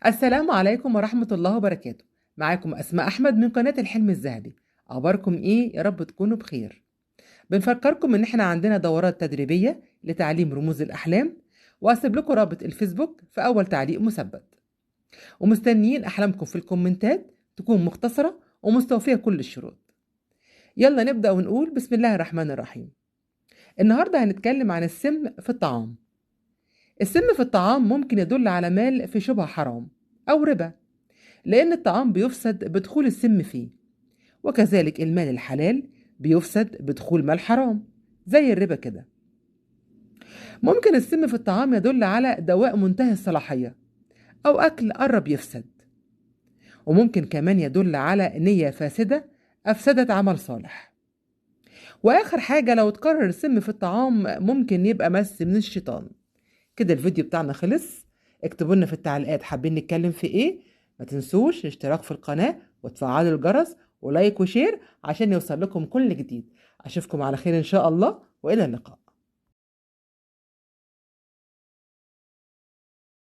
السلام عليكم ورحمة الله وبركاته. معاكم أسماء أحمد من قناة الحلم الذهبي. أخباركم إيه؟ يا رب تكونوا بخير. بنفكركم إن إحنا عندنا دورات تدريبية لتعليم رموز الأحلام، وأسيب لكم رابط الفيسبوك في أول تعليق مثبت. ومستنيين أحلامكم في الكومنتات تكون مختصرة ومستوفية كل الشروط. يلا نبدأ ونقول بسم الله الرحمن الرحيم. النهاردة هنتكلم عن السم في الطعام. السم في الطعام ممكن يدل على مال في شبه حرام أو ربا، لأن الطعام بيفسد بدخول السم فيه، وكذلك المال الحلال بيفسد بدخول مال حرام زي الربا كده. ممكن السم في الطعام يدل على دواء منتهي الصلاحية أو أكل قرب يفسد، وممكن كمان يدل على نية فاسدة أفسدت عمل صالح. وآخر حاجة، لو اتكرر السم في الطعام ممكن يبقى مس من الشيطان. كده الفيديو بتاعنا خلص. اكتبوا لنا في التعليقات حابين نتكلم في ايه. ما تنسوش الاشتراك في القناة وتفعلوا الجرس ولايك وشير عشان يوصل لكم كل جديد. اشوفكم على خير ان شاء الله، والى اللقاء.